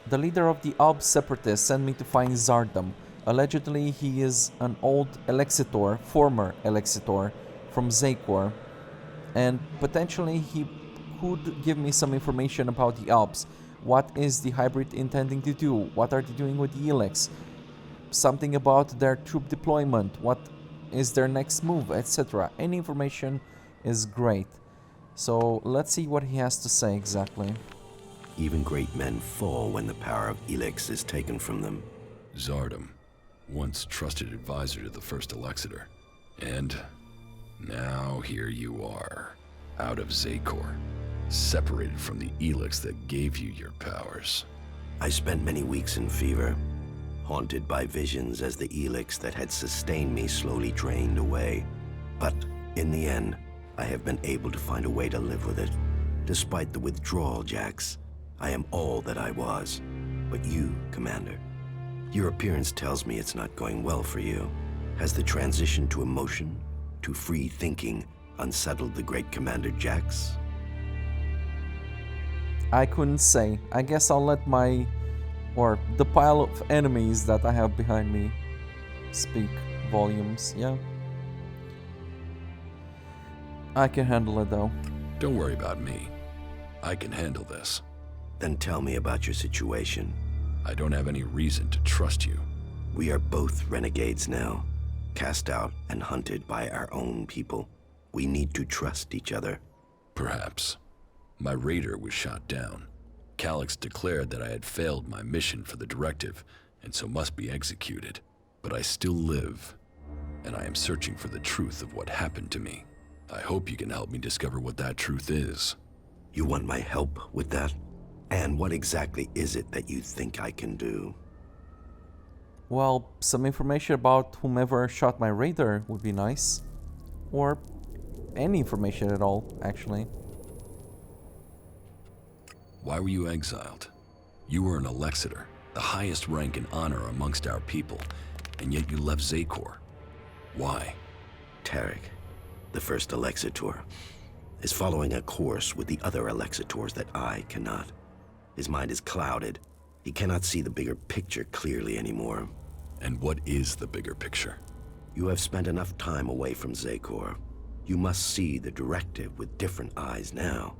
The leader of the Alb separatists sent me to find Xard-om. Allegedly, he is an old Elexitor, former Elexitor, from Xacor, and potentially he could give me some information about the Alps. What is the hybrid intending to do? What are they doing with the Elex? Something about their troop deployment. What is their next move, etc. Any information is great. So let's see what he has to say exactly. Even great men fall when the power of Elex is taken from them. Xard-om, once trusted advisor to the first Elexitor. And now here you are, out of Xacor, separated from the Elex that gave you your powers. I spent many weeks in fever, haunted by visions as the Elex that had sustained me slowly drained away. But in the end, I have been able to find a way to live with it. Despite the withdrawal, Jax, I am all that I was. But you, Commander, your appearance tells me it's not going well for you. Has the transition to emotion, to free thinking, unsettled the great Commander Jax? I couldn't say. I guess I'll let the pile of enemies that I have behind me speak volumes, yeah? I can handle it though. Don't worry about me. I can handle this. Then tell me about your situation. I don't have any reason to trust you. We are both renegades now, cast out and hunted by our own people. We need to trust each other. Perhaps. My raider was shot down. Calix declared that I had failed my mission for the directive, and so must be executed. But I still live, and I am searching for the truth of what happened to me. I hope you can help me discover what that truth is. You want my help with that? And what exactly is it that you think I can do? Well, some information about whomever shot my raider would be nice. Or any information at all, actually. Why were you exiled? You were an Elexitor, the highest rank and honor amongst our people, and yet you left Xacor. Why? Tarek, the first Elexitor, is following a course with the other Alexitors that I cannot. His mind is clouded. He cannot see the bigger picture clearly anymore. And what is the bigger picture? You have spent enough time away from Xacor. You must see the directive with different eyes now.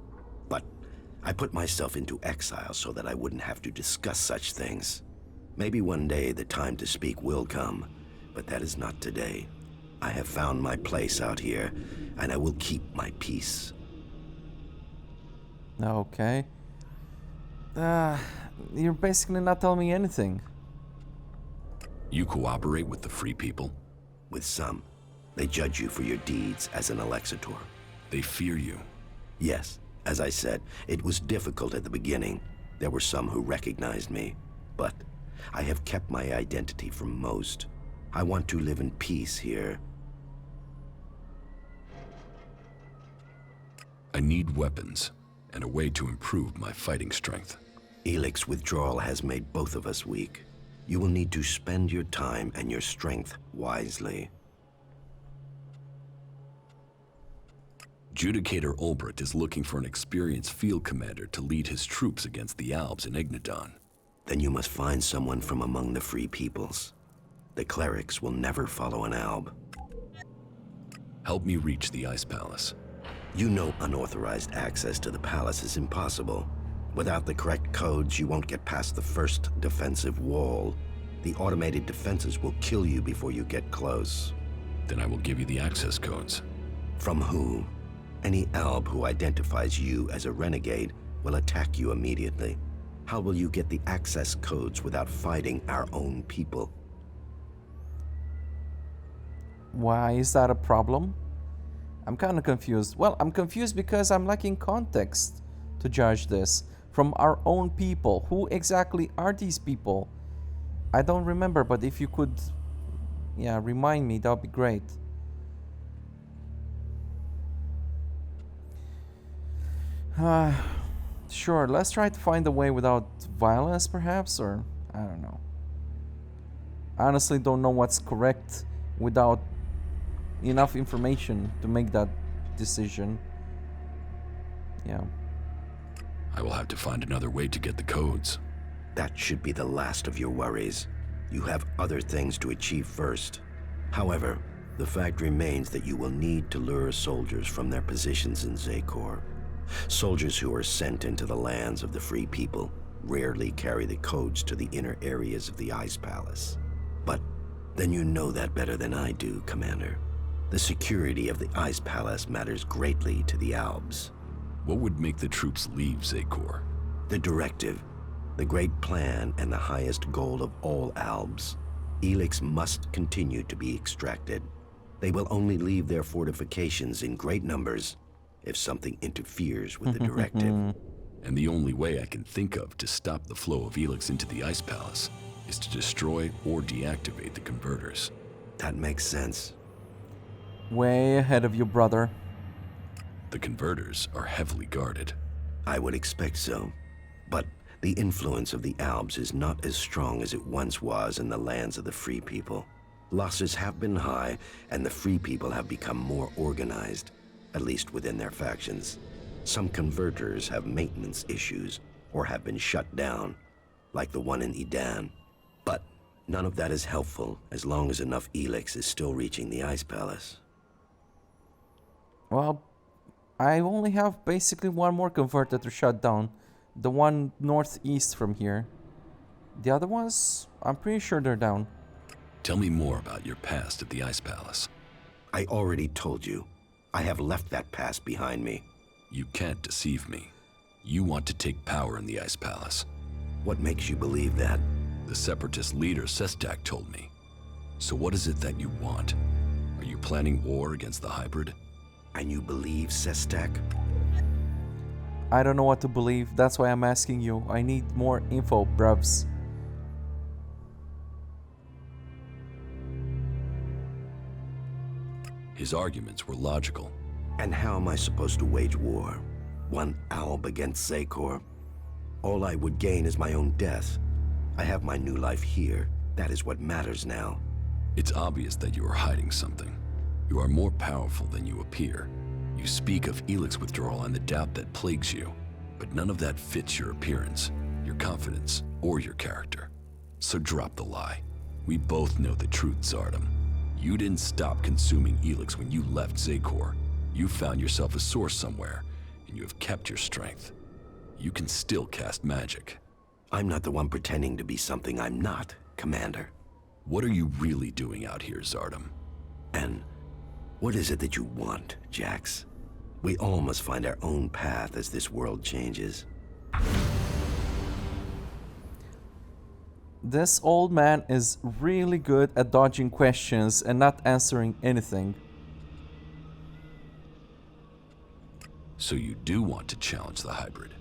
But I put myself into exile so that I wouldn't have to discuss such things. Maybe one day the time to speak will come, but that is not today. I have found my place out here, and I will keep my peace. Okay. You're basically not telling me anything. You cooperate with the Free People? With some. They judge you for your deeds as an Elexitor. They fear you? Yes. As I said, it was difficult at the beginning. There were some who recognized me. But I have kept my identity from most. I want to live in peace here. I need weapons, and a way to improve my fighting strength. Elex withdrawal has made both of us weak. You will need to spend your time and your strength wisely. Judicator Ulbricht is looking for an experienced field commander to lead his troops against the Albs in Ignadon. Then you must find someone from among the free peoples. The clerics will never follow an Alb. Help me reach the Ice Palace. You know unauthorized access to the palace is impossible. Without the correct codes, you won't get past the first defensive wall. The automated defenses will kill you before you get close. Then I will give you the access codes. From who? Any Alb who identifies you as a renegade will attack you immediately. How will you get the access codes without fighting our own people? Why is that a problem? I'm kind of confused. Well, I'm confused because I'm lacking context to judge this. From our own people. Who exactly are these people? I don't remember, but if you could, remind me, that would be great. Sure, let's try to find a way without violence, perhaps, or I don't know. I honestly don't know what's correct without enough information to make that decision. Yeah. I will have to find another way to get the codes. That should be the last of your worries. You have other things to achieve first. However, the fact remains that you will need to lure soldiers from their positions in Xacor. Soldiers who are sent into the lands of the free people rarely carry the codes to the inner areas of the Ice Palace. But then you know that better than I do, Commander. The security of the Ice Palace matters greatly to the Albs. What would make the troops leave Xacor? The directive, the great plan, and the highest goal of all Albs. Elex must continue to be extracted. They will only leave their fortifications in great numbers if something interferes with the directive. And the only way I can think of to stop the flow of Elex into the Ice Palace is to destroy or deactivate the converters. That makes sense. Way ahead of you, brother. The converters are heavily guarded. I would expect so. But the influence of the Albs is not as strong as it once was in the lands of the Free People. Losses have been high, and the Free People have become more organized, at least within their factions. Some converters have maintenance issues, or have been shut down, like the one in Edan. But none of that is helpful as long as enough Elex is still reaching the Ice Palace. Well, I only have basically one more converter to shut down. The one northeast from here. The other ones, I'm pretty sure they're down. Tell me more about your past at the Ice Palace. I already told you. I have left that past behind me. You can't deceive me. You want to take power in the Ice Palace. What makes you believe that? The Separatist leader, Sestak, told me. So what is it that you want? Are you planning war against the hybrid? And you believe Sestak? I don't know what to believe, that's why I'm asking you. I need more info, bruvs. His arguments were logical. And how am I supposed to wage war? One Alb against Xacor? All I would gain is my own death. I have my new life here. That is what matters now. It's obvious that you are hiding something. You are more powerful than you appear. You speak of Elex withdrawal and the doubt that plagues you, but none of that fits your appearance, your confidence, or your character. So drop the lie. We both know the truth, Xard-om. You didn't stop consuming Elex when you left Xacor. You found yourself a source somewhere, and you have kept your strength. You can still cast magic. I'm not the one pretending to be something I'm not, Commander. What are you really doing out here, Xard-om? And what is it that you want, Jax? We all must find our own path as this world changes. This old man is really good at dodging questions and not answering anything. So you do want to challenge the hybrid?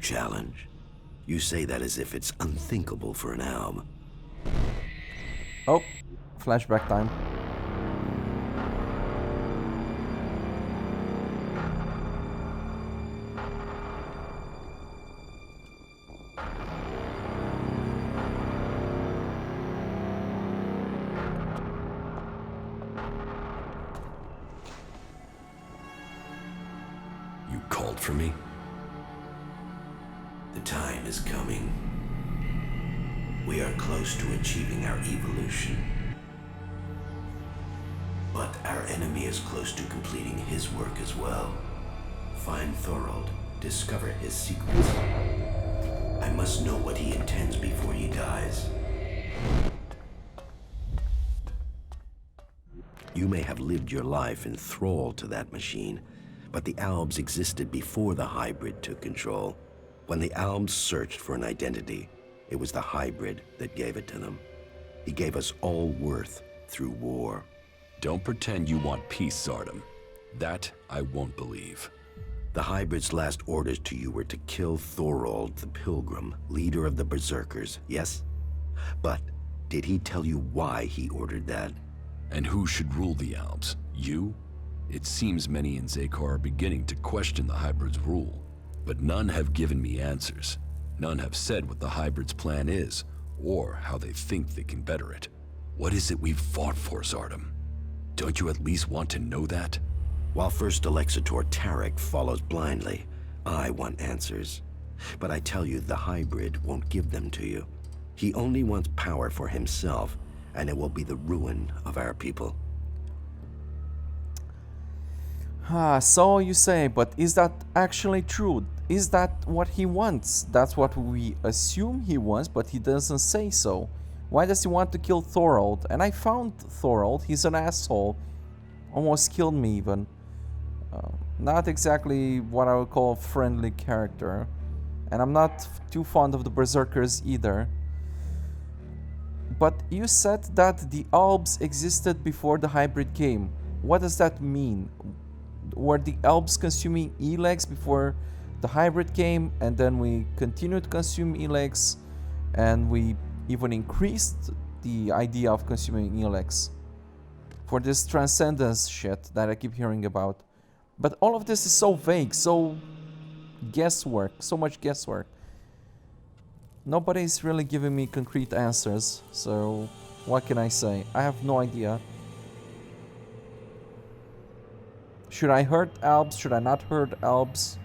Challenge? You say that as if it's unthinkable for an Alb. Oh, flashback time. You called for me? The time is coming. We are close to achieving our evolution. But our enemy is close to completing his work as well. Find Thorold, discover his secrets. I must know what he intends before he dies. You may have lived your life in thrall to that machine, but the Albs existed before the hybrid took control. When the Albs searched for an identity, it was the hybrid that gave it to them. He gave us all worth through war. Don't pretend you want peace, Xard-om. That I won't believe. The hybrid's last orders to you were to kill Thorold the Pilgrim, leader of the Berserkers, yes? But did he tell you why he ordered that? And who should rule the Albs? You? It seems many in Xacor are beginning to question the hybrid's rule, but none have given me answers. None have said what the hybrid's plan is, or how they think they can better it. What is it we've fought for, Xard-om? Don't you at least want to know that? While First Alexitor Tarek follows blindly, I want answers. But I tell you, the hybrid won't give them to you. He only wants power for himself, and it will be the ruin of our people. So you say, but is that actually true? Is that what he wants? That's what we assume he wants, but he doesn't say so. Why does he want to kill Thorold? And I found Thorold, he's an asshole. Almost killed me even. Not exactly what I would call a friendly character. And I'm not too fond of the Berserkers either. But you said that the Albs existed before the hybrid came. What does that mean? Were the Albs consuming Elex before the hybrid came, and then we continued to consume Elex, and we even increased the idea of consuming Elex for this transcendence shit that I keep hearing about? But all of this is so vague, so guesswork, so much guesswork. Nobody's really giving me concrete answers, so what can I say? I have no idea. Should I hurt Albs? Should I not hurt Albs?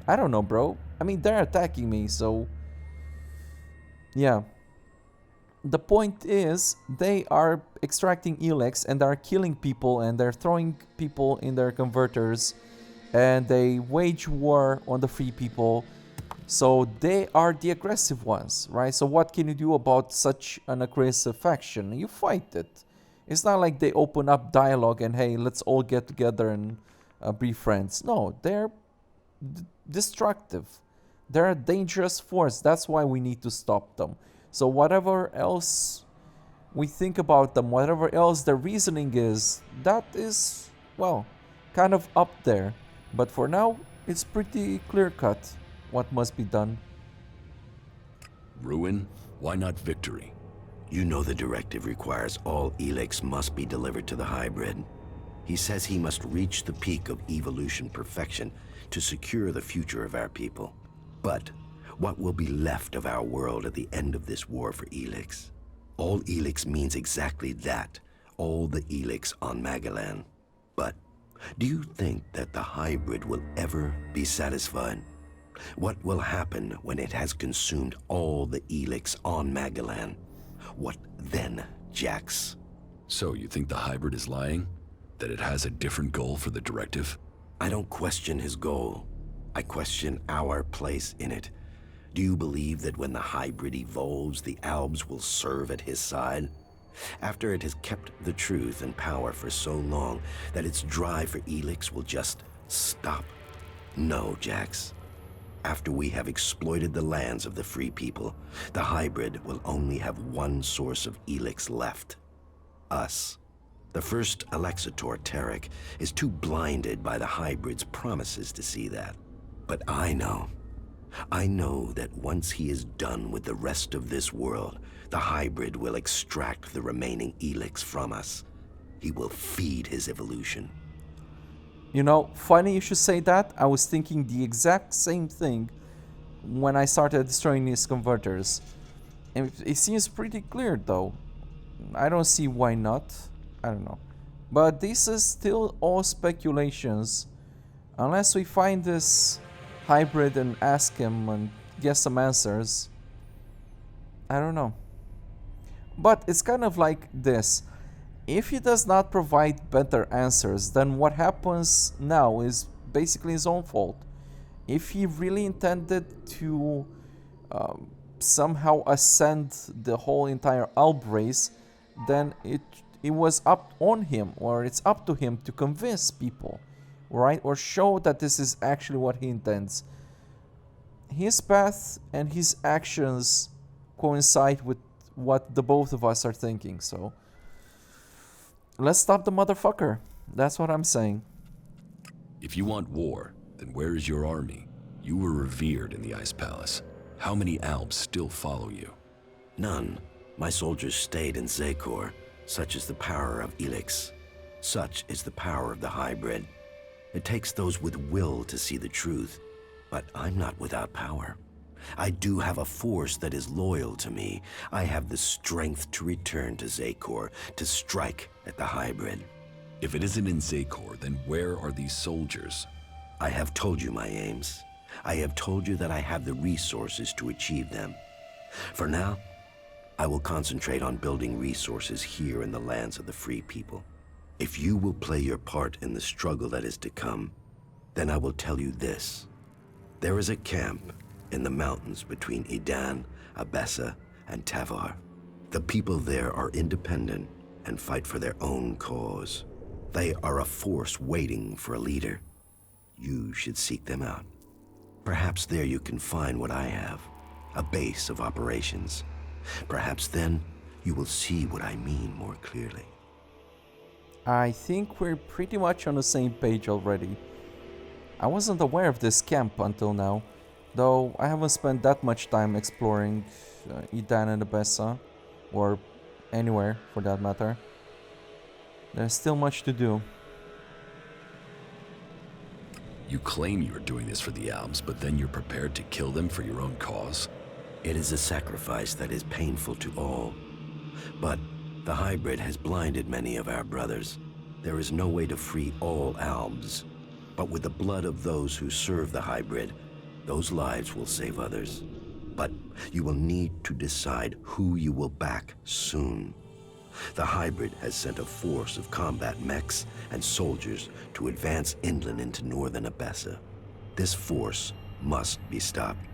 I don't know, bro. I mean, they're attacking me, so... yeah. The point is, they are extracting Elex and are killing people, and they're throwing people in their converters, and they wage war on the free people. So they are the aggressive ones, right? So what can you do about such an aggressive faction? You fight it. It's not like they open up dialogue and, hey, let's all get together and be friends. No, they're destructive. They're a dangerous force. That's why we need to stop them. So whatever else we think about them, whatever else their reasoning is, that is, well, kind of up there. But for now, it's pretty clear-cut what must be done. Ruin? Why not victory? You know the directive requires all Elex must be delivered to the hybrid. He says he must reach the peak of evolution perfection to secure the future of our people. But what will be left of our world at the end of this war for Elex? All Elex means exactly that, all the Elex on Magellan. But do you think that the hybrid will ever be satisfied? What will happen when it has consumed all the Elex on Magellan? What then, Jax? So you think the hybrid is lying? That it has a different goal for the directive? I don't question his goal. I question our place in it. Do you believe that when the hybrid evolves, the Albs will serve at his side? After it has kept the truth and power for so long that its drive for Elex will just stop? No, Jax. After we have exploited the lands of the free people, the hybrid will only have one source of Elex left. Us. The first Alexitor, Tarek, is too blinded by the hybrid's promises to see that. But I know that once he is done with the rest of this world, the hybrid will extract the remaining Elex from us. He will feed his evolution. You know, funny you should say that. I was thinking the exact same thing when I started destroying these converters. And it seems pretty clear though. I don't see why not. I don't know. But this is still all speculations. Unless we find this hybrid and ask him and get some answers. I don't know. But it's kind of like this. If he does not provide better answers, then what happens now is basically his own fault. If he really intended to somehow ascend the whole entire Alb race, then it was up on him, or it's up to him to convince people, right? Or show that this is actually what he intends. His path and his actions coincide with what the both of us are thinking, so let's stop the motherfucker. That's what I'm saying. If you want war, then where is your army? You were revered in the Ice Palace. How many Albs still follow you? None. My soldiers stayed in Xekor. Such is the power of Elex. Such is the power of the hybrid. It takes those with will to see the truth. But I'm not without power. I do have a force that is loyal to me. I have the strength to return to Xekor, to strike at the hybrid. If it isn't in Xekor, then where are these soldiers? I have told you my aims. I have told you that I have the resources to achieve them. For now, I will concentrate on building resources here in the lands of the free people. If you will play your part in the struggle that is to come, then I will tell you this. There is a camp in the mountains between Idan, Abessa, and Tavar. The people there are independent and fight for their own cause. They are a force waiting for a leader. You should seek them out. Perhaps there you can find what I have, a base of operations. Perhaps then you will see what I mean more clearly. I think we're pretty much on the same page already. I wasn't aware of this camp until now, though I haven't spent that much time exploring Idan and Abessa, or anywhere for that matter. There's still much to do. You claim you are doing this for the Albs, but then you're prepared to kill them for your own cause? It is a sacrifice that is painful to all. But the hybrid has blinded many of our brothers. There is no way to free all Albs. But with the blood of those who serve the hybrid, those lives will save others. But you will need to decide who you will back soon. The hybrid has sent a force of combat mechs and soldiers to advance inland into northern Abessa. This force must be stopped.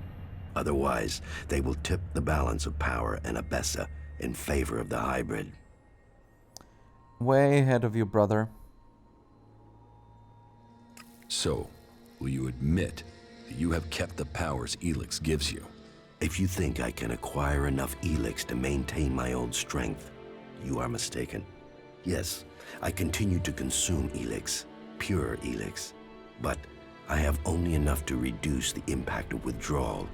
Otherwise, they will tip the balance of power in Abessa in favor of the hybrid. Way ahead of you, brother. So, will you admit that you have kept the powers Elex gives you? If you think I can acquire enough Elex to maintain my old strength, you are mistaken. Yes, I continue to consume Elex, pure Elex, but I have only enough to reduce the impact of withdrawal.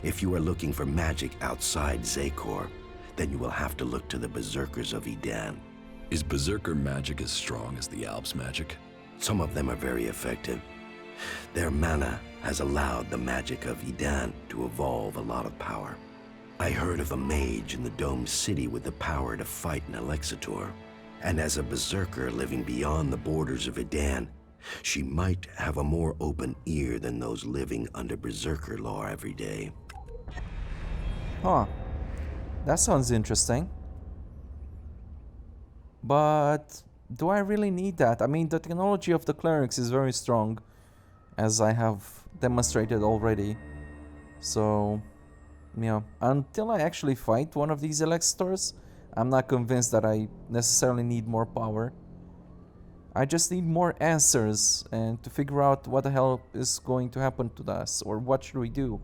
If you are looking for magic outside Xacor, then you will have to look to the Berserkers of Idan. Is Berserker magic as strong as the Albs magic? Some of them are very effective. Their mana has allowed the magic of Idan to evolve a lot of power. I heard of a mage in the domed city with the power to fight an Alexitor. And as a Berserker living beyond the borders of Idan, she might have a more open ear than those living under Berserker law every day. Huh. That sounds interesting. But do I really need that? I mean, the technology of the clerics is very strong, as I have demonstrated already. So, yeah, until I actually fight one of these Alexitors, I'm not convinced that I necessarily need more power. I just need more answers and to figure out what the hell is going to happen to us, or what should we do.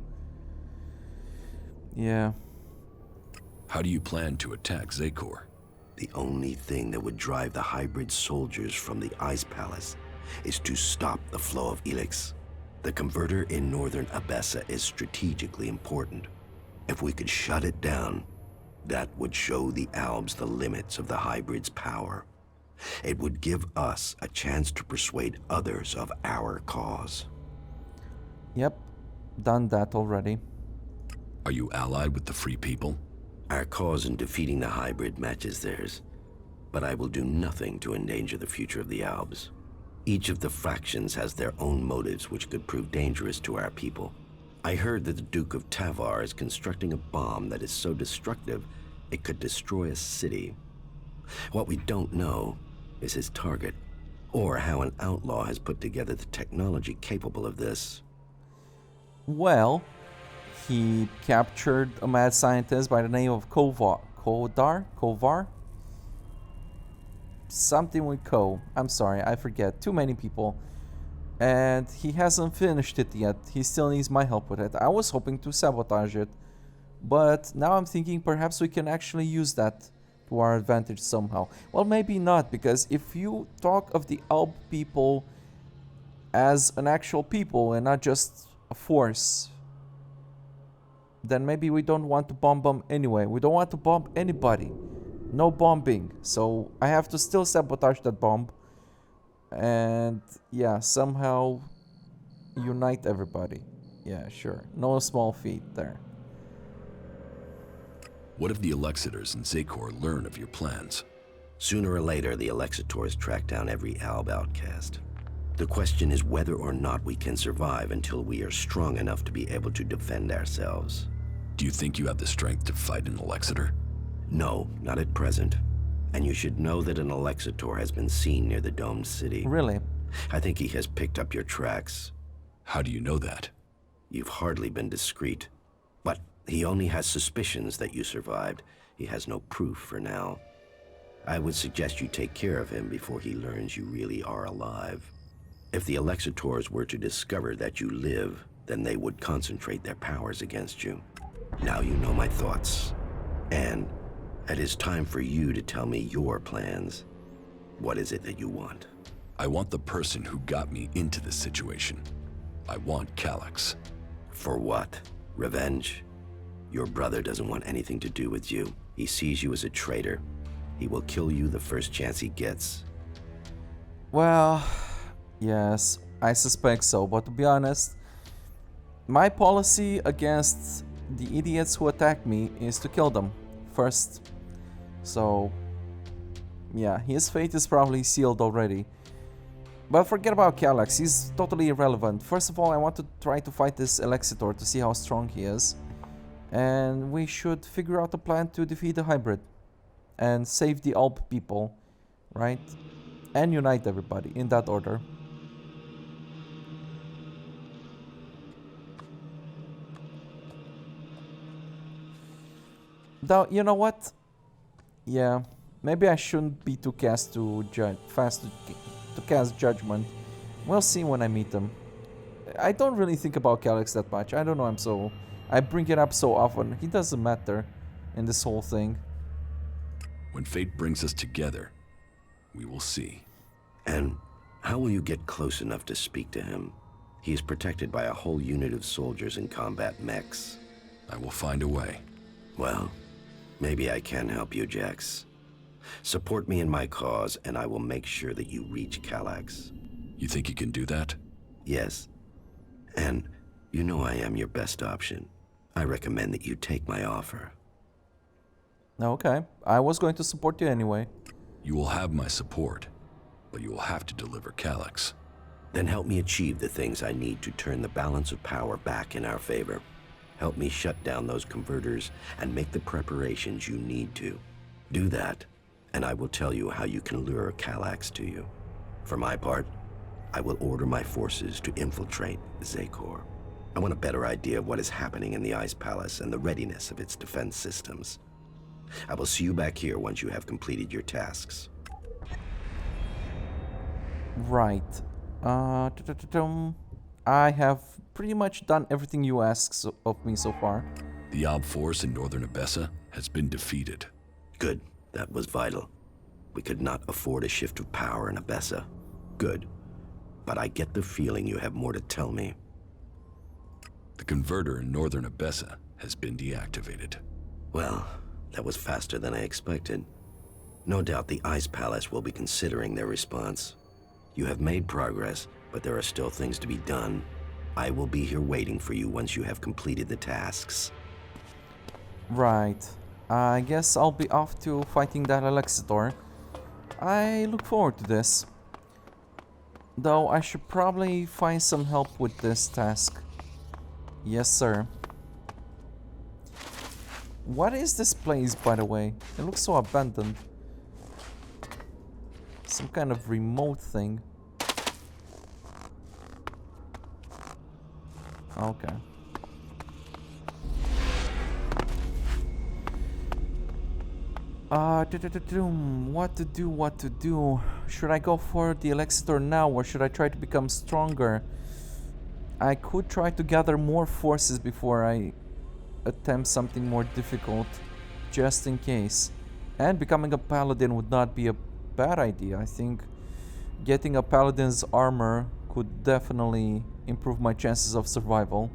Yeah. How do you plan to attack Xacor? The only thing that would drive the hybrid soldiers from the Ice Palace is to stop the flow of Elex. The converter in northern Abessa is strategically important. If we could shut it down, that would show the Albs the limits of the hybrid's power. It would give us a chance to persuade others of our cause. Yep, done that already. Are you allied with the Free People? Our cause in defeating the hybrid matches theirs, but I will do nothing to endanger the future of the Albs. Each of the factions has their own motives which could prove dangerous to our people. I heard that the Duke of Tavar is constructing a bomb that is so destructive it could destroy a city. What we don't know is his target, or how an outlaw has put together the technology capable of this. Well, he captured a mad scientist by the name of Kovar? Something with Ko. I'm sorry, I forget. Too many people. And he hasn't finished it yet. He still needs my help with it. I was hoping to sabotage it. But now I'm thinking perhaps we can actually use that to our advantage somehow. Well, maybe not, because if you talk of the Alb people as an actual people and not just a force, then maybe we don't want to bomb them anyway. We don't want to bomb anybody. No bombing. So I have to still sabotage that bomb. And yeah, somehow unite everybody. Yeah, sure. No small feat there. What if the Alexitors and Xacor learn of your plans? Sooner or later, the Alexitors track down every Alb outcast. The question is whether or not we can survive until we are strong enough to be able to defend ourselves. Do you think you have the strength to fight an Alexitor? No, not at present. And you should know that an Alexitor has been seen near the domed city. Really? I think he has picked up your tracks. How do you know that? You've hardly been discreet. But he only has suspicions that you survived. He has no proof for now. I would suggest you take care of him before he learns you really are alive. If the Alexitors were to discover that you live, then they would concentrate their powers against you. Now you know my thoughts. And it is time for you to tell me your plans. What is it that you want? I want the person who got me into this situation. I want Calix. For what? Revenge? Your brother doesn't want anything to do with you. He sees you as a traitor. He will kill you the first chance he gets. Well, yes, I suspect so, but to be honest, my policy against the idiots who attack me is to kill them first. So, yeah, his fate is probably sealed already. But forget about Calix, he's totally irrelevant. First of all, I want to try to fight this Alexitor to see how strong he is. And we should figure out a plan to defeat the hybrid. And save the Alp people, right? And unite everybody, in that order. Though, you know what? Yeah, maybe I shouldn't be too fast to cast judgment. We'll see when I meet them. I don't really think about Calix that much. I don't know, I bring it up so often. He doesn't matter in this whole thing. When fate brings us together, we will see. And how will you get close enough to speak to him? He is protected by a whole unit of soldiers in combat mechs. I will find a way. Well, maybe I can help you, Jax. Support me in my cause, and I will make sure that you reach Calix. You think you can do that? Yes. And you know I am your best option. I recommend that you take my offer. Okay, I was going to support you anyway. You will have my support, but you will have to deliver Calix. Then help me achieve the things I need to turn the balance of power back in our favor. Help me shut down those converters and make the preparations you need to. Do that, and I will tell you how you can lure Calix to you. For my part, I will order my forces to infiltrate Xard. I want a better idea of what is happening in the Ice Palace and the readiness of its defense systems. I will see you back here once you have completed your tasks. Right. I have pretty much done everything you asked of me so far. The Ob force in northern Abessa has been defeated. Good. That was vital. We could not afford a shift of power in Abessa. Good. But I get the feeling you have more to tell me. The converter in northern Abessa has been deactivated. Well, that was faster than I expected. No doubt the Ice Palace will be considering their response. You have made progress, but there are still things to be done. I will be here waiting for you once you have completed the tasks. Right. I guess I'll be off to fighting that Alexitor. I look forward to this. Though I should probably find some help with this task. Yes, sir. What is this place, by the way? It looks so abandoned. Some kind of remote thing. Okay. What to do? Should I go for the Alexitor now, or should I try to become stronger? I could try to gather more forces before I attempt something more difficult, just in case. And becoming a paladin would not be a bad idea. I think getting a paladin's armor could definitely improve my chances of survival.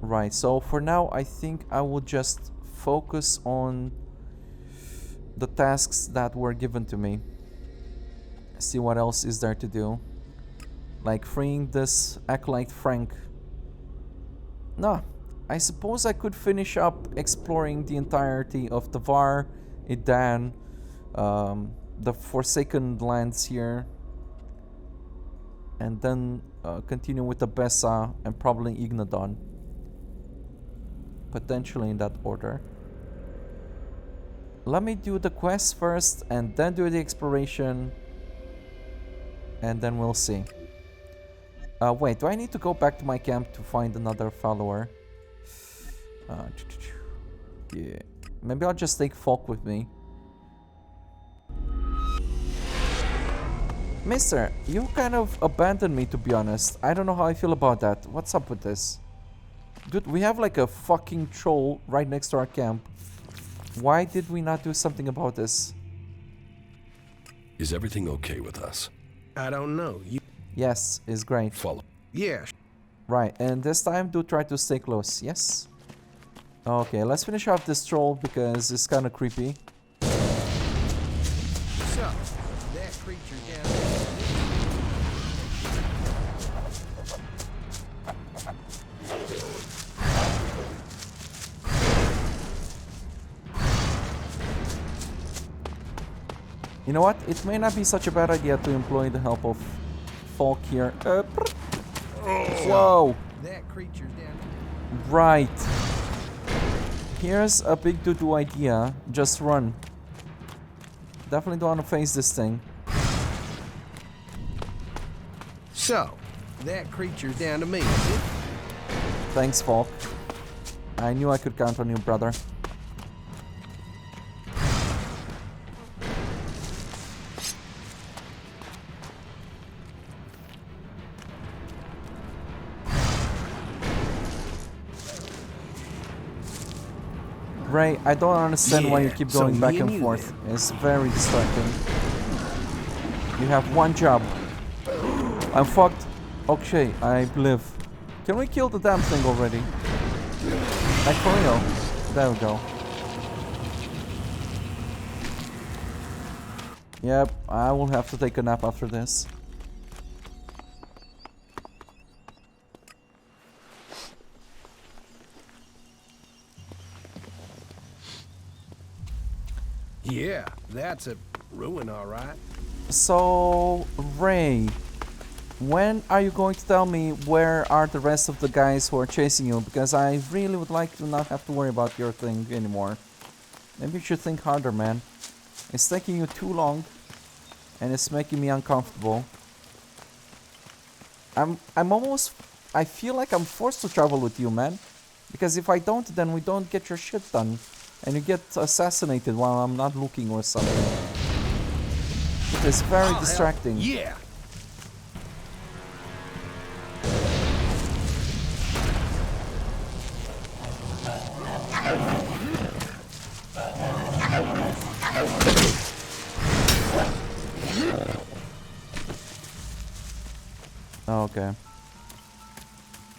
Right, so for now I think I will just focus on the tasks that were given to me. See what else is there to do. Like freeing this acolyte Frank. No, I suppose I could finish up exploring the entirety of Tavar, Idan, the Forsaken lands here. and then continue with the Bessa and probably Ignadon. Potentially in that order. Let me do the quest first and then do the exploration, and then we'll see. Wait, do I need to go back to my camp to find another follower? Yeah. Maybe I'll just take Falk with me. Mister, you kind of abandoned me, to be honest. I don't know how I feel about that. What's up with this? Dude, we have like a fucking troll right next to our camp. Why did we not do something about this? Is everything okay with us? I don't know. Yes, it's great. Follow. Yeah. Right, and this time do try to stay close, yes? Okay, let's finish off this troll because it's kind of creepy. So, that creature down there. You know what? It may not be such a bad idea to employ the help of Falk here. Whoa! That creature's down there. Right. Here's a big to-do idea. Just run. Definitely don't want to face this thing. So, that creature's down to me. Thanks, Falk. I knew I could count on you, brother. Ray, I don't understand why you keep so going back me and and you forth. then. It's very distracting. You have one job. I'm fucked. Okay, I live. Can we kill the damn thing already? Like for real. There we go. Yep, I will have to take a nap after this. Yeah, that's a ruin, all right. So, Ray, when are you going to tell me where are the rest of the guys who are chasing you? Because I really would like to not have to worry about your thing anymore. Maybe you should think harder, man. It's taking you too long, and it's making me uncomfortable. I feel like I'm forced to travel with you, man. Because if I don't, then we don't get your shit done. And you get assassinated while I'm not looking or something. It's very distracting. Yeah. Okay.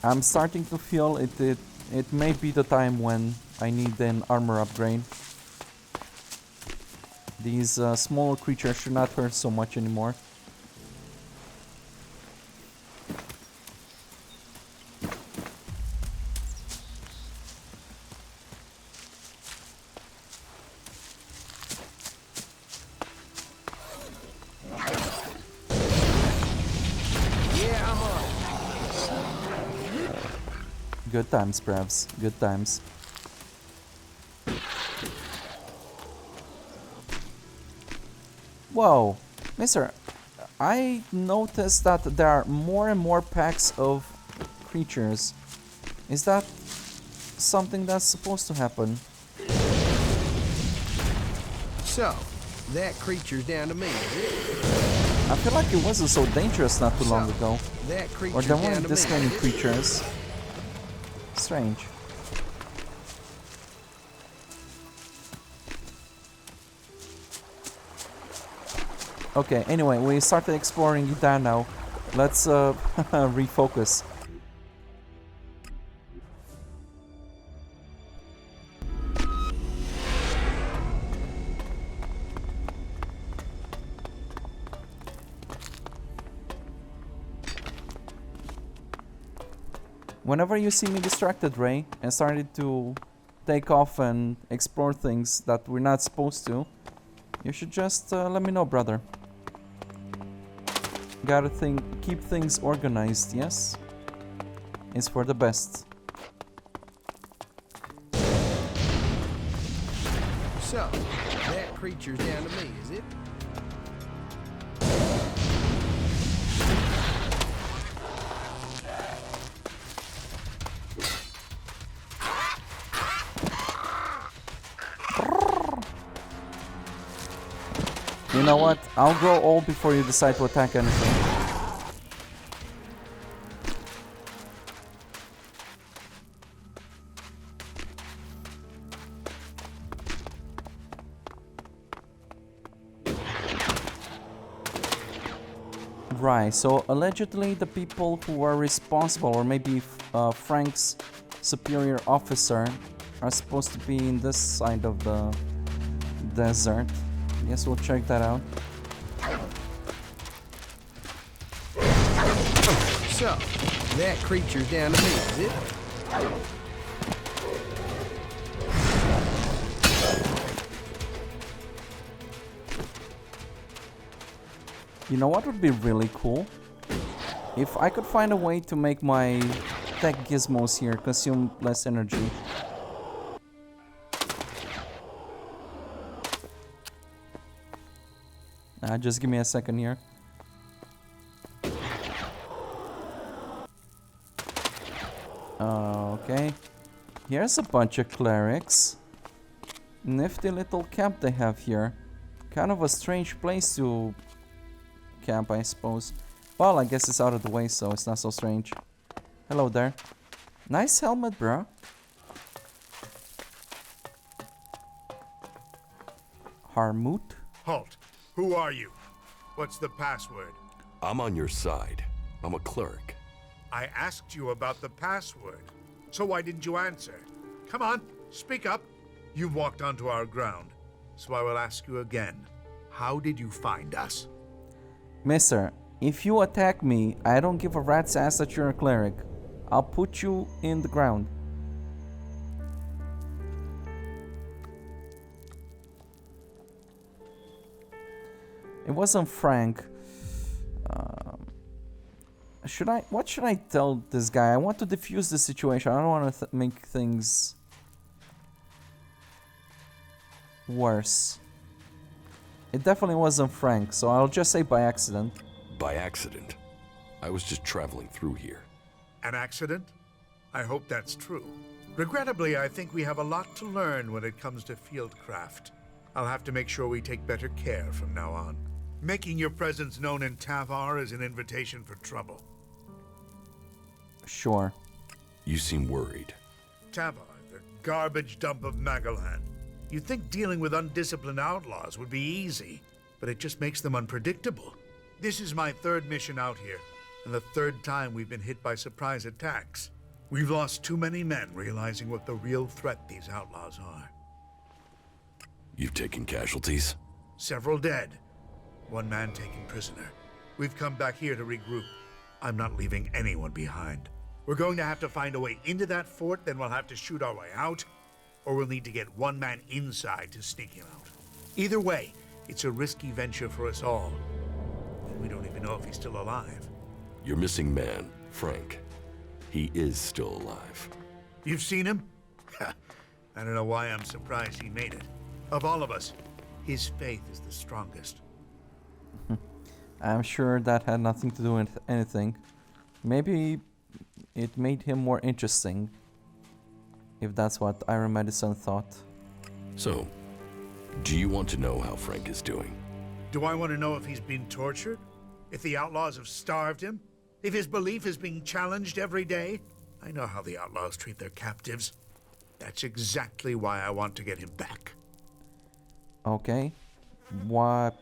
I'm starting to feel it may be the time when I need an armor upgrade. These smaller creatures should not hurt so much anymore. Yeah, I'm on. Good times, Bravs. Good times. Whoa, mister, I noticed that there are more and more packs of creatures. Is that something that's supposed to happen? So, that creature's down to me. I feel like it wasn't so dangerous not too long ago. That Or creature's there down weren't to this me. many creatures. Strange. Okay, anyway, we started exploring Ida now. Let's refocus. Whenever you see me distracted, Ray, and started to take off and explore things that we're not supposed to, you should just let me know, brother. Gotta keep things organized, yes? It's for the best. So, that creature's down to me, is it? You know what? I'll grow old before you decide to attack anything. Right, so allegedly the people who are responsible, or maybe Frank's superior officer, are supposed to be in this side of the desert. Guess we'll check that out. So, that creature's down to me, is it? You know what would be really cool? If I could find a way to make my tech gizmos here consume less energy. Just give me a second here. Okay. Here's a bunch of clerics. Nifty little camp they have here. Kind of a strange place to camp, I suppose. Well, I guess it's out of the way, so it's not so strange. Hello there. Nice helmet, bro. Harmut? Halt. Who are you? What's the password? I'm on your side. I'm a cleric. I asked you about the password. So why didn't you answer? Come on, speak up. You walked onto our ground, so I will ask you again. How did you find us? Mister, if you attack me, I don't give a rat's ass that you're a cleric. I'll put you in the ground. It wasn't Frank. What should I tell this guy? I want to defuse the situation. I don't want to make things worse. It definitely wasn't Frank, so I'll just say by accident. By accident. I was just traveling through here. An accident? I hope that's true. Regrettably, I think we have a lot to learn when it comes to fieldcraft. I'll have to make sure we take better care from now on. Making your presence known in Tavar is an invitation for trouble. Sure. You seem worried. Tavar, the garbage dump of Magalan. You'd think dealing with undisciplined outlaws would be easy, but it just makes them unpredictable. This is my third mission out here, and the third time we've been hit by surprise attacks. We've lost too many men realizing what the real threat these outlaws are. You've taken casualties? Several dead. One man taken prisoner. We've come back here to regroup. I'm not leaving anyone behind. We're going to have to find a way into that fort, then we'll have to shoot our way out, or we'll need to get one man inside to sneak him out. Either way, it's a risky venture for us all. And we don't even know if he's still alive. Your missing man, Frank. He is still alive. You've seen him? I don't know why I'm surprised he made it. Of all of us, his faith is the strongest. I'm sure that had nothing to do with anything. Maybe it made him more interesting, if that's what Iron Medicine thought. So, do you want to know how Frank is doing? Do I want to know if he's been tortured? If the outlaws have starved him? If his belief is being challenged every day? I know how the outlaws treat their captives. That's exactly why I want to get him back. Okay. What?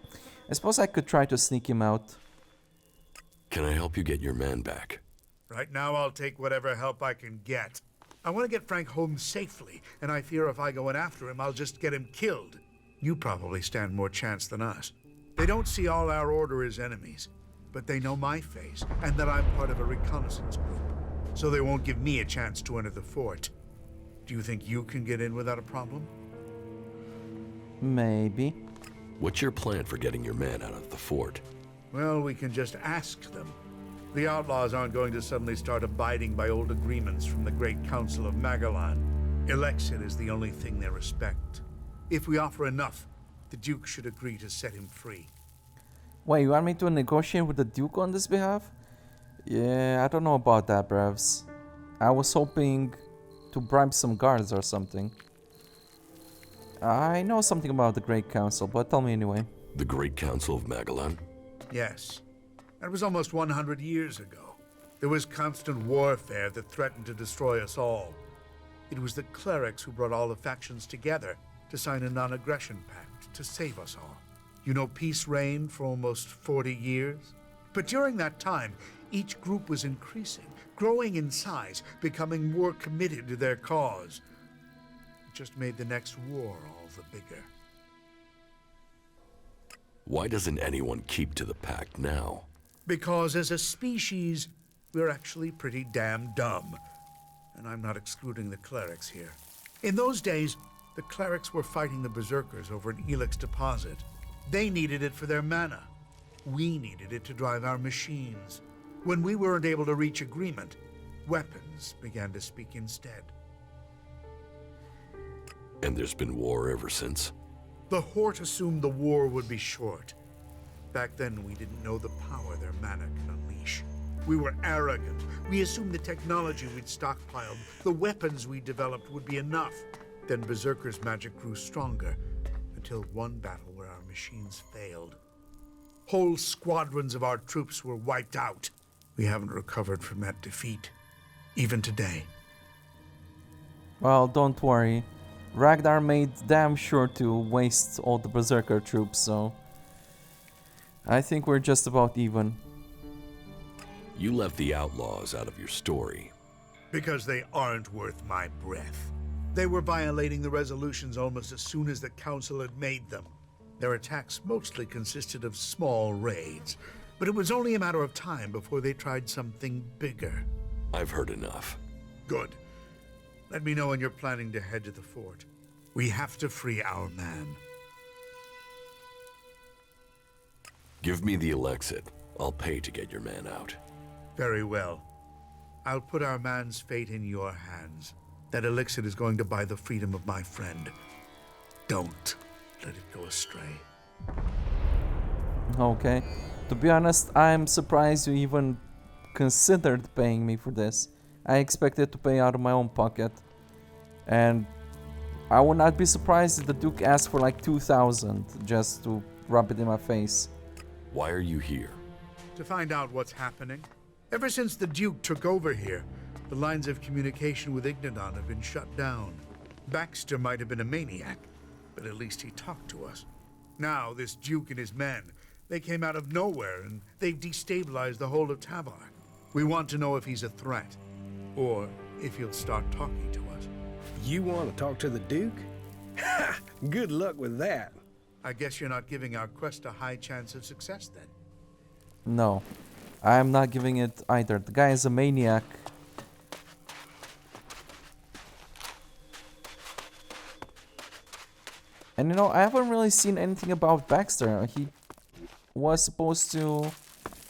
I suppose I could try to sneak him out. Can I help you get your man back? Right now, I'll take whatever help I can get. I want to get Frank home safely, and I fear if I go in after him, I'll just get him killed. You probably stand more chance than us. They don't see all our order as enemies, but they know my face, and that I'm part of a reconnaissance group, so they won't give me a chance to enter the fort. Do you think you can get in without a problem? Maybe. What's your plan for getting your man out of the fort? Well, we can just ask them. The outlaws aren't going to suddenly start abiding by old agreements from the Great Council of Magellan. Elex is the only thing they respect. If we offer enough, the Duke should agree to set him free. Wait, you want me to negotiate with the Duke on this behalf? Yeah, I don't know about that, brevs. I was hoping to bribe some guards or something. I know something about the Great Council, but tell me anyway. The Great Council of Magellan? Yes. That was almost 100 years ago. There was constant warfare that threatened to destroy us all. It was the clerics who brought all the factions together to sign a non-aggression pact to save us all. You know, peace reigned for almost 40 years. But during that time, each group was increasing, growing in size, becoming more committed to their cause. It just made the next war all the bigger. Why doesn't anyone keep to the pact now? Because as a species, we're actually pretty damn dumb. And I'm not excluding the clerics here. In those days, the clerics were fighting the berserkers over an Elex deposit. They needed it for their mana. We needed it to drive our machines. When we weren't able to reach agreement, weapons began to speak instead. And there's been war ever since? The Horde assumed the war would be short. Back then, we didn't know the power their mana could unleash. We were arrogant. We assumed the technology we'd stockpiled, the weapons we developed would be enough. Then Berserker's magic grew stronger, until one battle where our machines failed. Whole squadrons of our troops were wiped out. We haven't recovered from that defeat, even today. Well, don't worry. Ragnar made damn sure to waste all the Berserker troops, so I think we're just about even. You left the outlaws out of your story. Because they aren't worth my breath. They were violating the resolutions almost as soon as the Council had made them. Their attacks mostly consisted of small raids, but it was only a matter of time before they tried something bigger. I've heard enough. Good. Let me know when you're planning to head to the fort. We have to free our man. Give me the Elexit. I'll pay to get your man out. Very well. I'll put our man's fate in your hands. That elixir is going to buy the freedom of my friend. Don't let it go astray. Okay. To be honest, I'm surprised you even considered paying me for this. I expected to pay out of my own pocket. And I would not be surprised if the Duke asked for like 2,000 just to rub it in my face. Why are you here? To find out what's happening. Ever since the Duke took over here, the lines of communication with Xard-om have been shut down. Baxter might have been a maniac, but at least he talked to us. Now, this Duke and his men, they came out of nowhere and they've destabilized the whole of Tabar. We want to know if he's a threat, or if he'll start talking to us. You want to talk to the Duke? Ha! Good luck with that. I guess you're not giving our quest a high chance of success then. No, I'm not giving it either. The guy is a maniac. And you know, I haven't really seen anything about Baxter. He was supposed to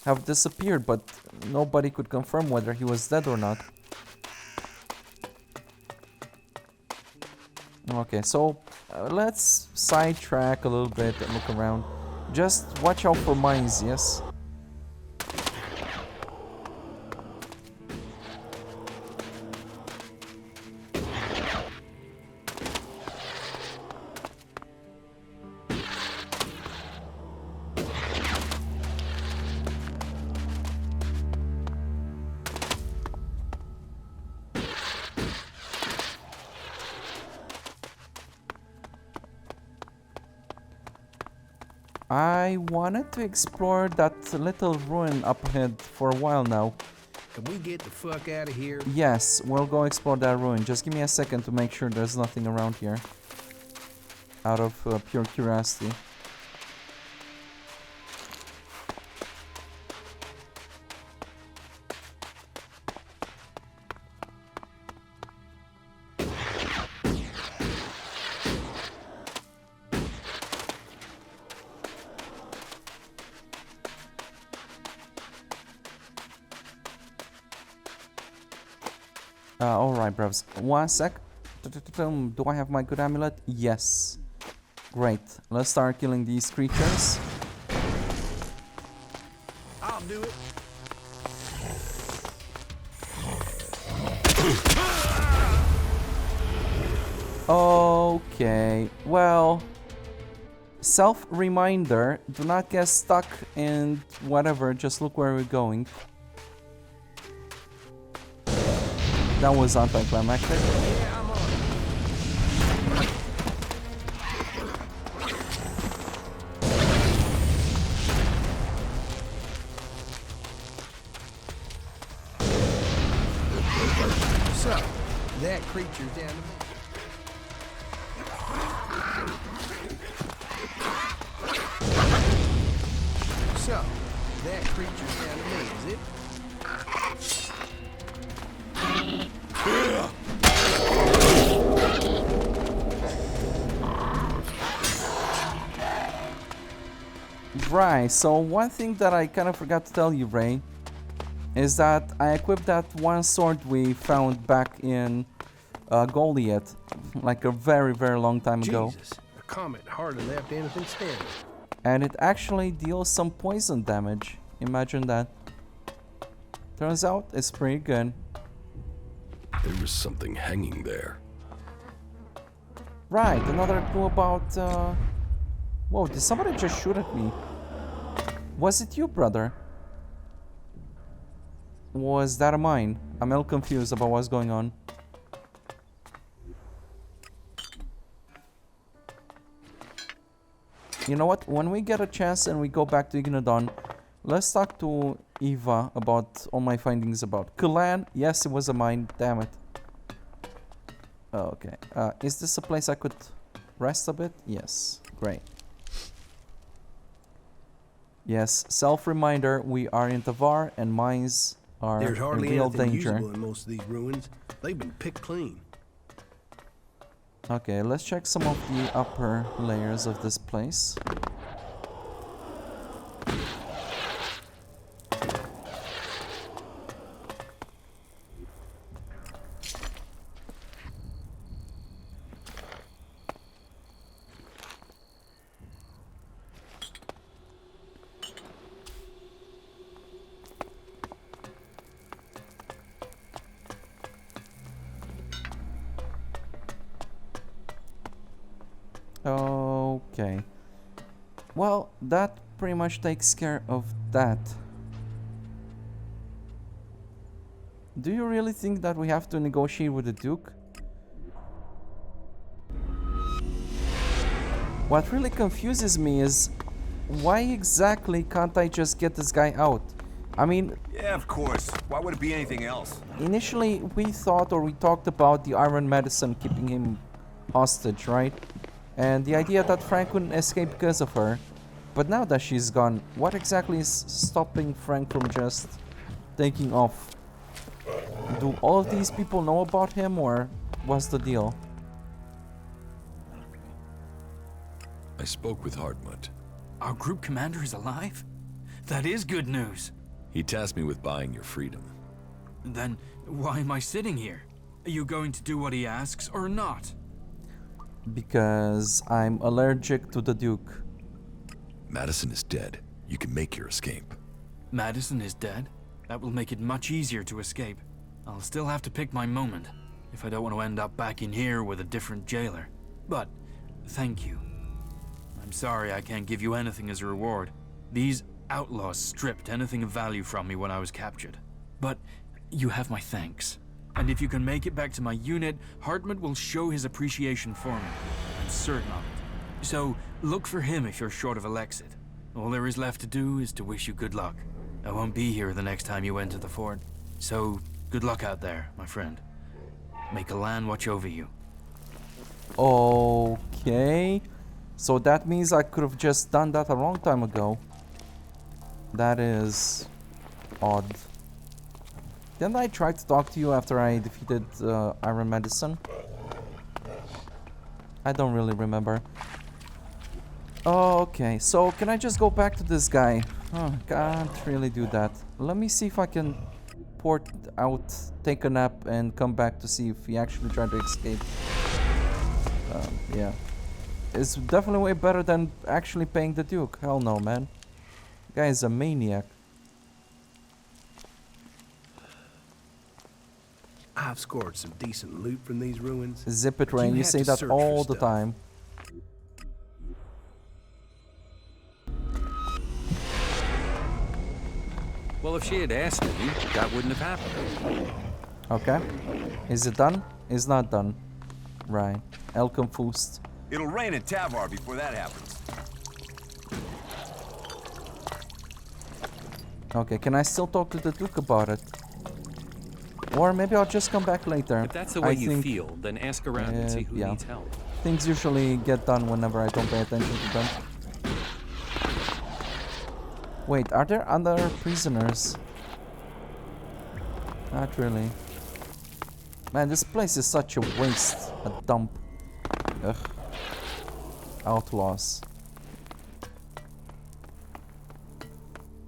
have disappeared, but nobody could confirm whether he was dead or not. Okay, so let's sidetrack a little bit and look around. Just watch out for mines, yes? I wanted to explore that little ruin up ahead for a while now. Can we get the fuck out of here? Yes, we'll go explore that ruin. Just give me a second to make sure there's nothing around here. Out of pure curiosity. Alright, bros. One sec. Do I have my good amulet? Yes. Great. Let's start killing these creatures. I'll do it. Okay. Well, self-reminder. Do not get stuck in whatever. Just look where we're going. That was anticlimactic. Yeah, I'm on. So, that creature's down to me. So, that creature's down to me, is it? Right, so one thing that I kind of forgot to tell you, Ray, is that I equipped that one sword we found back in Goliath, like a very, very long time ago. Jesus, a comet hardly left anything standing. And it actually deals some poison damage. Imagine that. Turns out it's pretty good. There was something hanging there. Right, another clue about... Whoa, did somebody just shoot at me? Was it you, brother? Was that a mine? I'm a little confused about what's going on. You know what? When we get a chance and we go back to Ignodon, let's talk to Eva about all my findings about Kulan. Yes, it was a mine. Damn it. Okay. Is this a place I could rest a bit? Yes. Great. Yes. Self-reminder. We are in Tavar and mines are There's in hardly real anything danger. usable in most of these ruins. They've been picked clean. Okay, let's check some of the upper layers of this place. Okay. Well, that pretty much takes care of that. Do you really think that we have to negotiate with the Duke? What really confuses me is why exactly can't I just get this guy out? I mean, Yeah, of course. Why would it be anything else? initially we thought or we talked about the Iron Medicine keeping him hostage, right? And the idea that Frank couldn't escape because of her. But now that she's gone, what exactly is stopping Frank from just taking off? Do all of these people know about him, or what's the deal? I spoke with Hardmuth. Our group commander is alive? That is good news. He tasked me with buying your freedom. Then why am I sitting here? Are you going to do what he asks or not? Because I'm allergic to the Duke. Madison is dead. You can make your escape. Madison is dead? That will make it much easier to escape. I'll still have to pick my moment, if I don't want to end up back in here with a different jailer. But, thank you. I'm sorry I can't give you anything as a reward. These outlaws stripped anything of value from me when I was captured. But, you have my thanks. And if you can make it back to my unit, Hardmuth will show his appreciation for me. I'm certain of it. So, look for him if you're short of Alexit. All there is left to do is to wish you good luck. I won't be here the next time you enter the fort. So, good luck out there, my friend. May Kalan watch over you. Okay. So that means I could have just done that a long time ago. That is odd. Didn't I try to talk to you after I defeated Iron Medicine? I don't really remember. Okay, so can I just go back to this guy? Oh, can't really do that. Let me see if I can port out, take a nap, and come back to see if he actually tried to escape. Yeah. It's definitely way better than actually paying the Duke. Hell no, man. Guy is a maniac. I've scored some decent loot from these ruins. Zip it, but Rain. You have say to that search for all the stuff. time. Well, if she had asked me, that wouldn't have happened. Okay. Is it done? It's not done. Right. El confused. It'll rain in Tavar before that happens. Okay, can I still talk to the Duke about it? Or maybe I'll just come back later. If that's the way I you think, feel, then ask around and see who yeah. needs help. Things usually get done whenever I don't pay attention to them. Wait, are there other prisoners? Not really. Man, this place is such a waste. A dump. Ugh. Outlaws.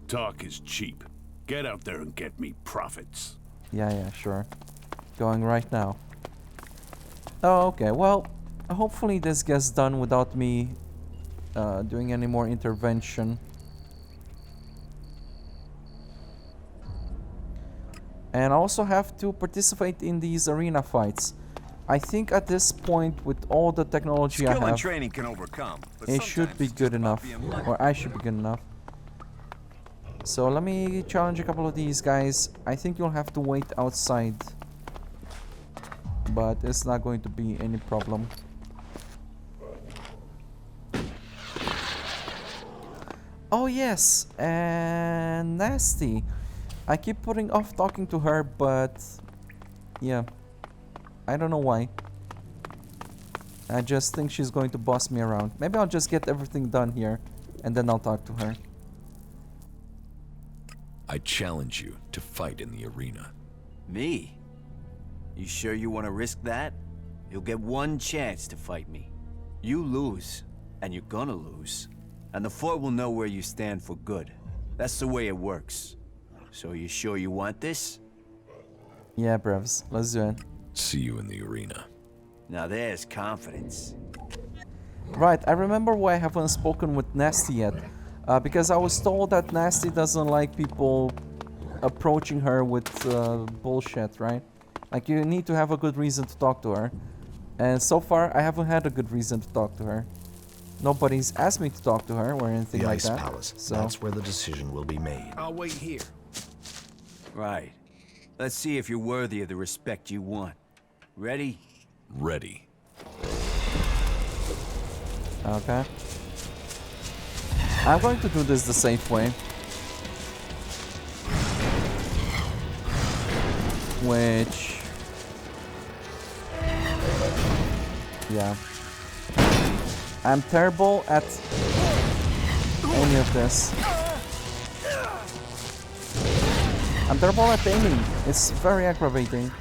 Talk is cheap. Get out there and get me profits. Yeah, sure. Going right now. Oh, okay. Well, hopefully this gets done without me doing any more intervention. And I also have to participate in these arena fights. I think at this point, with all the technology I Skill and have, training can overcome, but it should sometimes be it's good just about enough. being lucky. Or I should be good enough. So let me challenge a couple of these guys. I think you'll have to wait outside. But it's not going to be any problem. Oh yes, and Nasty. I keep putting off talking to her, but yeah, I don't know why. I just think she's going to boss me around. Maybe I'll just get everything done here, and then I'll talk to her. I challenge you to fight in the arena. Me? You sure you want to risk that? You'll get one chance to fight me. You lose, and you're gonna lose. And the fort will know where you stand for good. That's the way it works. So you sure you want this? Yeah, brevs. Let's do it. See you in the arena. Now there's confidence. Right, I remember why I haven't spoken with Nasty yet. Because I was told that Nasty doesn't like people approaching her with bullshit, right? Like, you need to have a good reason to talk to her. And so far, I haven't had a good reason to talk to her. Nobody's asked me to talk to her or anything The like Ice that. Palace. So That's where the decision will be made. I'll wait here. Right. Let's see if you're worthy of the respect you want. Ready? Ready. okay. I'm going to do this the safe way. Which... yeah. I'm terrible at any of this. I'm terrible at aiming. It's very aggravating.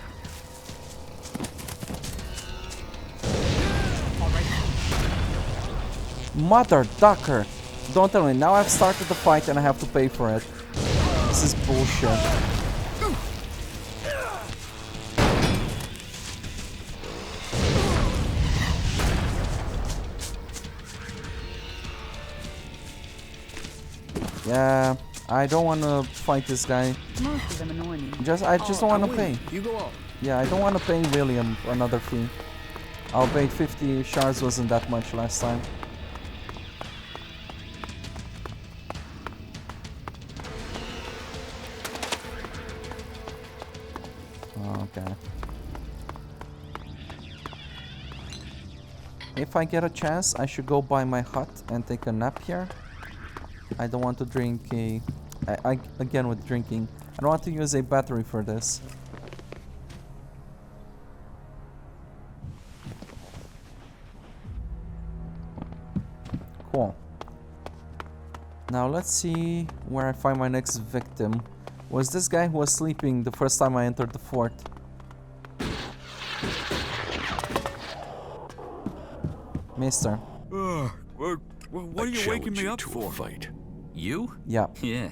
Mother ducker! Don't tell me, now I've started the fight and I have to pay for it. This is bullshit. Yeah, I don't want to fight this guy. Most of them annoy me. I just don't want to pay. You go on. Yeah, I don't want to pay William another fee. I'll pay 50 shards, wasn't that much last time. Okay. If I get a chance, I should go by my hut and take a nap here. I don't want to drink a... again with drinking, I don't want to use a battery for this. Cool. Now let's see where I find my next victim. Was this guy who was sleeping the first time I entered the fort? Mister. What are you waking me up for? Fight. You? Yeah. Yeah.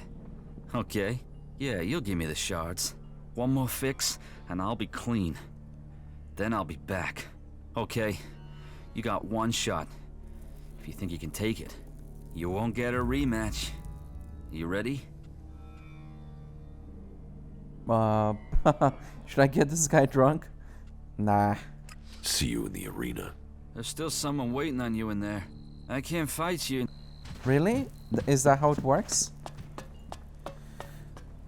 Okay. Yeah, you'll give me the shards. One more fix, and I'll be clean. Then I'll be back. Okay, you got one shot. If you think you can take it, you won't get a rematch. You ready? Should I get this guy drunk? Nah. See you in the arena. There's still someone waiting on you in there. I can't fight you. Really? Is that how it works?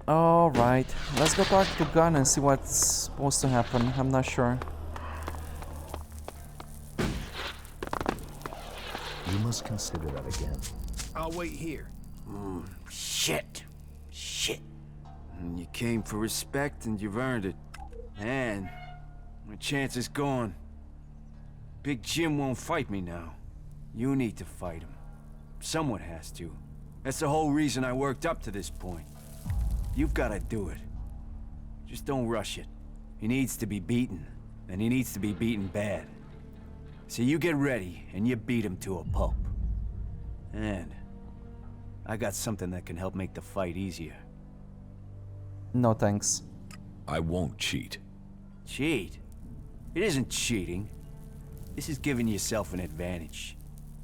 Alright, let's go talk to Gunn and see what's supposed to happen. I'm not sure. You must consider that again. I'll wait here. Shit. You came for respect and you've earned it. And my chance is gone. Big Jim won't fight me now. You need to fight him. Someone has to. That's the whole reason I worked up to this point. You've got to do it. Just don't rush it. He needs to be beaten, and he needs to be beaten bad. So you get ready, and you beat him to a pulp. And I got something that can help make the fight easier. No thanks. I won't cheat. Cheat? It isn't cheating. This is giving yourself an advantage.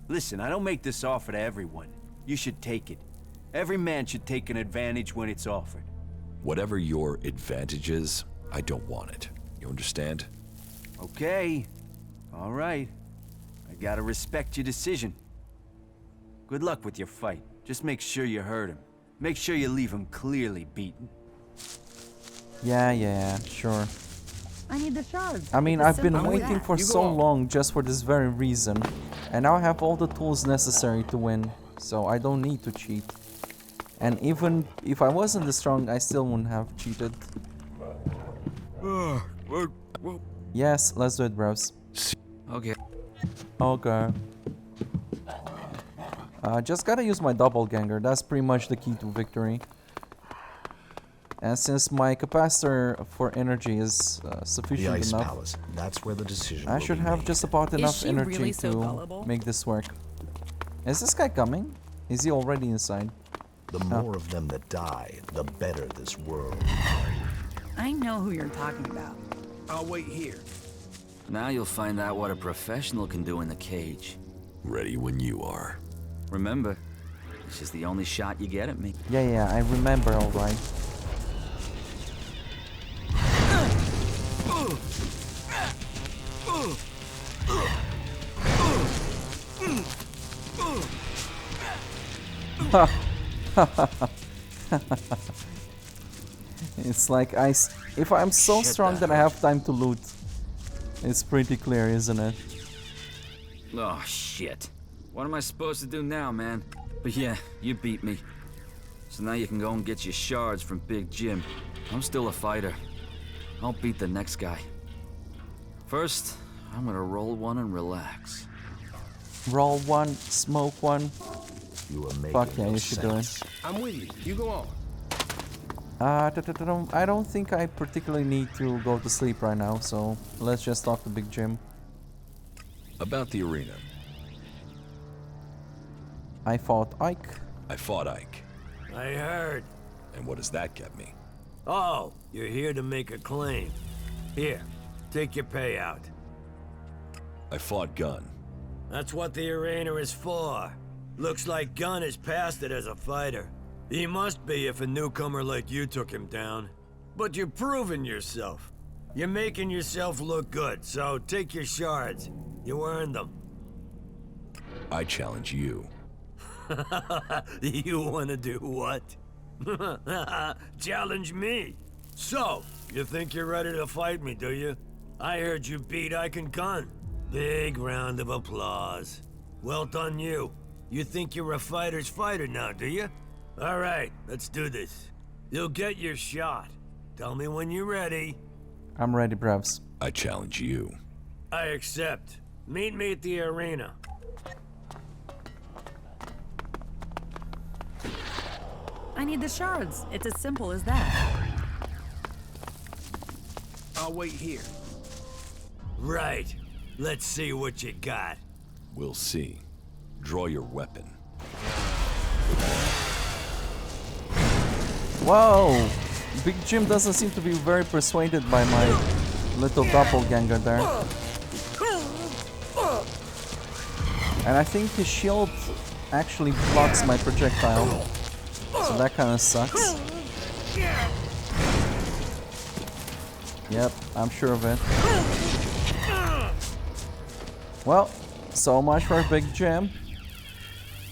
Listen, I don't make this offer to everyone. You should take it. Every man should take an advantage when it's offered. Whatever your advantage is, I don't want it. You understand? Okay. All right. I gotta respect your decision. Good luck with your fight. Just make sure you hurt him. Make sure you leave him clearly beaten. Yeah, sure. I need the shards. I mean, I've been waiting for You so go on. long just for this very reason. And now I have all the tools necessary to win. So I don't need to cheat. And even if I wasn't this strong, I still wouldn't have cheated. Yes, let's do it, bros. Okay. Okay. Just gotta use my doppelganger. That's pretty much the key to victory. And since my capacitor for energy is The sufficient Ice enough, Palace. That's where the decision I will should be have made. just about enough she energy really so to gullible? make this work. Is this guy coming? Is he already inside? The more of them that die, the better this world. I know who you're talking about. I'll wait here. Now you'll find out what a professional can do in the cage. Ready when you are. Remember, this is the only shot you get at me. Yeah, I remember, alright. It's like if I'm so strong that I have time to loot. It's pretty clear, isn't it? Oh, shit. What am I supposed to do now, man? But yeah, you beat me. So now you can go and get your shards from Big Jim. I'm still a fighter. I'll beat the next guy. First, I'm gonna roll one and relax. Roll one, smoke one. You are making Fuck yeah, no you should do it. sense. I'm with you. You go on. I don't think I particularly need to go to sleep right now, so let's just talk to Big Jim. About the arena. I fought Ike. I fought Ike. I heard. And what does that get me? Oh, you're here to make a claim. Here, take your payout. I fought Gunn. That's what the arena is for. Looks like Gunn is past it as a fighter. He must be if a newcomer like you took him down. But you're proving yourself. You're making yourself look good, so take your shards. You earned them. I challenge you. You wanna do what? Challenge me. So, you think you're ready to fight me, do you? I heard you beat Ike and Gunn. Big round of applause. Well done you. You think you're a fighter's fighter now, do you? All right, let's do this. You'll get your shot. Tell me when you're ready. I'm ready, brevs. I challenge you. I accept. Meet me at the arena. I need the shards. It's as simple as that. I'll wait here. Right. Let's see what you got. We'll see. Draw your weapon. Whoa! Big Jim doesn't seem to be very persuaded by my little doppelganger there. And I think his shield actually blocks my projectile. So that kind of sucks. Yep, I'm sure of it. Well, so much for Big Jim.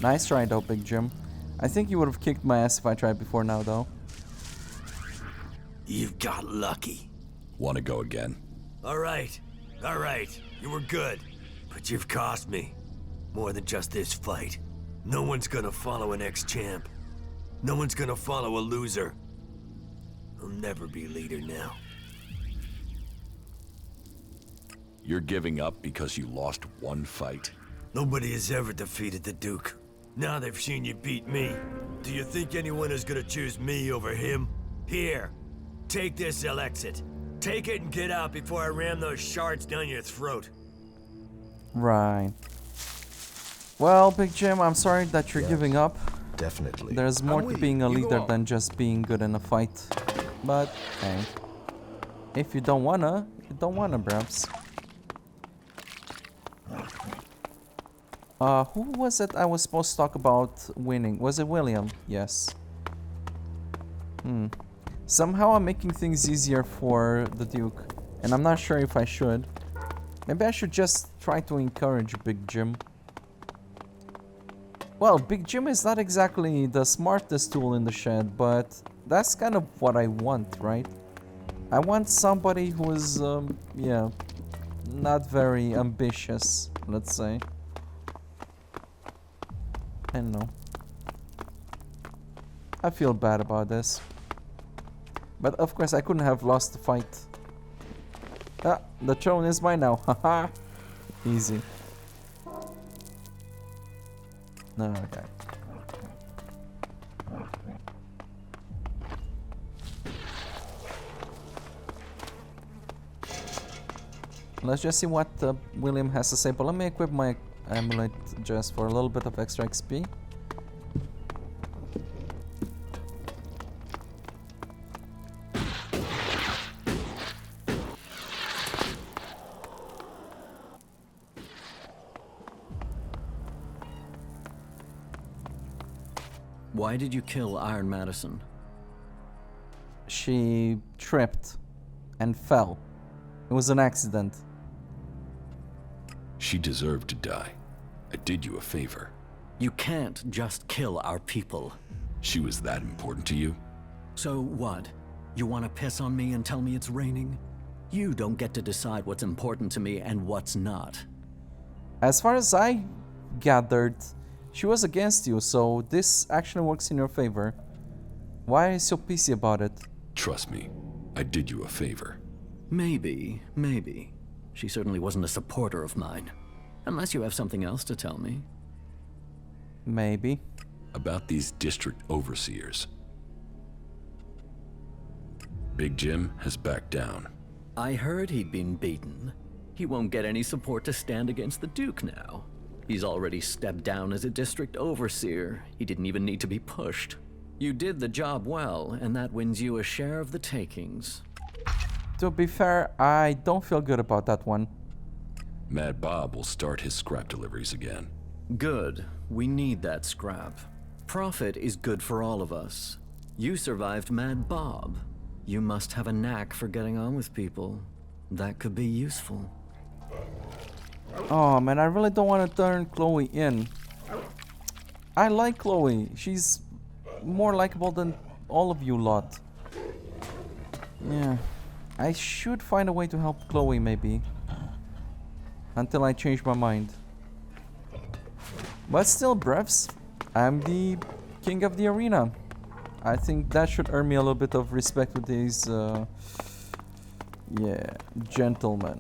Nice try though, Big Jim. I think you would have kicked my ass if I tried before now though. You've got lucky. Want to go again? Alright. You were good. But you've cost me. More than just this fight. No one's gonna follow an ex-champ. No one's gonna follow a loser. I'll never be leader now. You're giving up because you lost one fight? Nobody has ever defeated the Duke. Now they've seen you beat me. Do you think anyone is gonna choose me over him? Here, take this Elexit. Take it and get out before I ram those shards down your throat. Right. Well, Big Jim, I'm sorry that you're giving up. Definitely. There's more to being a leader than just being good in a fight. But, hey. If you don't wanna, you don't wanna, perhaps. Who was it I was supposed to talk about winning? Was it William? Yes. Somehow I'm making things easier for the Duke. And I'm not sure if I should. Maybe I should just try to encourage Big Jim. Well, Big Jim is not exactly the smartest tool in the shed, but that's kind of what I want, right? I want somebody who is, yeah, not very ambitious, let's say. I don't know. I feel bad about this. But of course I couldn't have lost the fight. Ah, the throne is mine now. Haha. Easy. No, okay. Let's just see what William has to say, but let me equip my amulet just for a little bit of extra XP. Why did you kill Iron Madison? She tripped and fell. It was an accident. She deserved to die. I did you a favor. You can't just kill our people. She was that important to you? So what? You want to piss on me and tell me it's raining? You don't get to decide what's important to me and what's not. As far as I gathered, she was against you, so this actually works in your favor. Why are you so pissy about it? Trust me, I did you a favor. Maybe. She certainly wasn't a supporter of mine. Unless you have something else to tell me. Maybe. About these district overseers. Big Jim has backed down. I heard he'd been beaten. He won't get any support to stand against the Duke now. He's already stepped down as a district overseer. He didn't even need to be pushed. You did the job well, and that wins you a share of the takings. To be fair, I don't feel good about that one. Mad Bob will start his scrap deliveries again. Good. We need that scrap. Profit is good for all of us. You survived Mad Bob. You must have a knack for getting on with people. That could be useful. Oh man, I really don't want to turn Chloe in. I like Chloe. She's more likable than all of you lot. Yeah. I should find a way to help Chloe maybe. Until I change my mind. But still, brevs, I'm the king of the arena. I think that should earn me a little bit of respect with these, yeah, gentlemen.